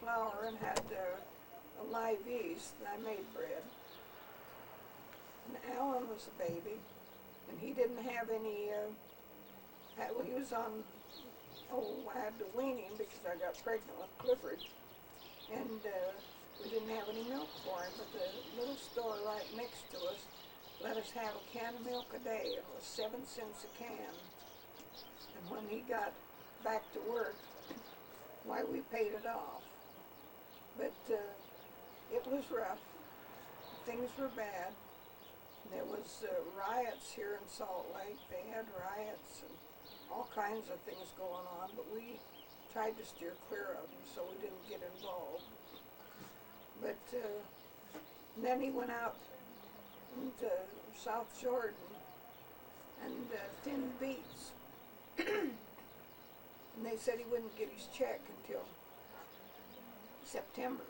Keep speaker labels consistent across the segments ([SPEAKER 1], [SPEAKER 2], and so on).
[SPEAKER 1] flour and had a live yeast, and I made bread. And Alan was a baby, and he didn't have any, well, he was on, I had to wean him because I got pregnant with Clifford, and we didn't have any milk for him, but the little store right next to us let us have a can of milk a day. It was 7 cents a can. And when he got back to work, why, we paid it off. But it was rough. Things were bad. There was riots here in Salt Lake. They had riots and all kinds of things going on, but we tried to steer clear of them so we didn't get involved. But then he went out into South Jordan and thinned beets. And they said he wouldn't get his check until September.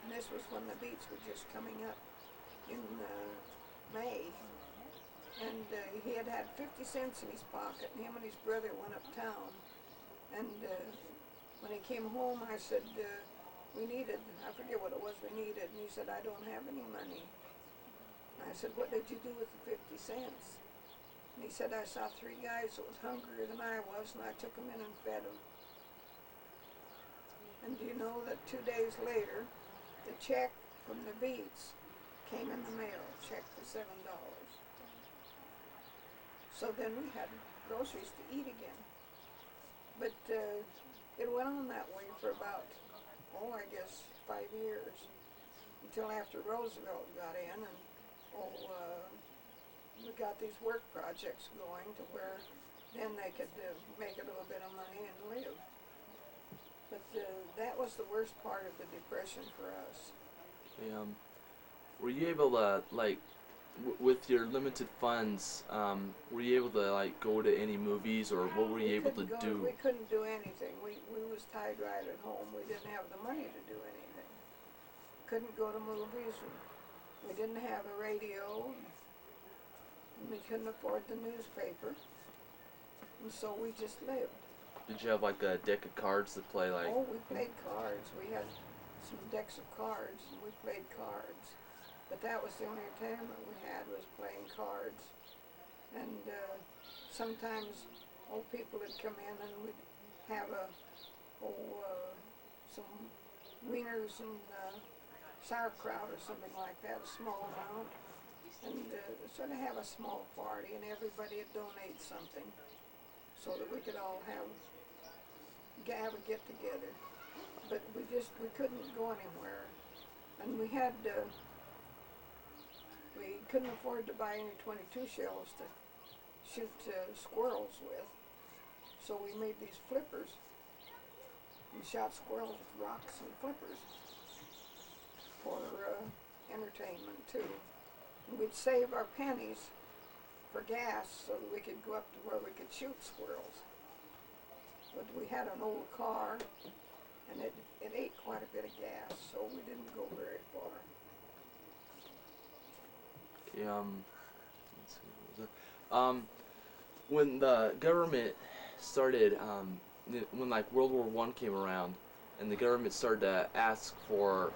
[SPEAKER 1] And this was when the beets were just coming up in May. And he had 50 cents in his pocket, and him and his brother went uptown. And when he came home, I said, we needed, I forget what it was we needed, and he said, I don't have any money. And I said, what did you do with the 50 cents? And he said, I saw 3 guys that was hungrier than I was, and I took them in and fed them. And do you know that 2 days later, the check from the beets came in the mail, check for $7. So then we had groceries to eat again. But it went on that way for about, I guess 5 years, until after Roosevelt got in, and we got these work projects going to where then they could make a little bit of money and live. But that was the worst part of the Depression for us.
[SPEAKER 2] Were you able to, like, with your limited funds, were you able to, like, go to any movies, or what were you able to do?
[SPEAKER 1] We couldn't do anything. We was tied right at home. We didn't have the money to do anything. Couldn't go to movies. We didn't have a radio. And we couldn't afford the newspaper. And so we just lived.
[SPEAKER 2] Did you have, like, a deck of cards to play, like?
[SPEAKER 1] Oh, we played cards. We had some decks of cards, and we played cards. But that was the only entertainment we had, was playing cards. And sometimes old people would come in and we'd have some wieners and sauerkraut or something like that, a small amount. And sort of have a small party, and everybody would donate something so that we could all have a get-together. But we couldn't go anywhere. And we couldn't afford to buy any .22 shells to shoot squirrels with. So we made these flippers and shot squirrels with rocks and flippers for entertainment too. And we'd save our pennies for gas so that we could go up to where we could shoot squirrels. But we had an old car, and it ate quite a bit of gas, so we didn't go very far.
[SPEAKER 2] When the government started, when, like, World War I came around, and the government started to ask for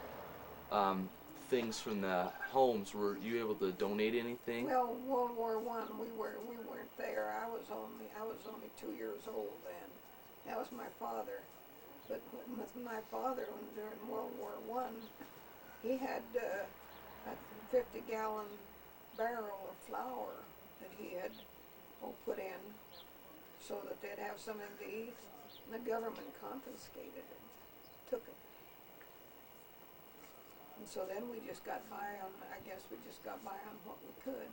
[SPEAKER 2] things from the homes, were you able to donate anything?
[SPEAKER 1] Well, World War I, we weren't there. I was only 2 years old then. That was my father. But with my father, during World War I, he had a 50-gallon barrel of flour that he had put in so that they'd have something to eat. And the government confiscated it, took it. And so then we just got by on, I guess we just got by on what we could.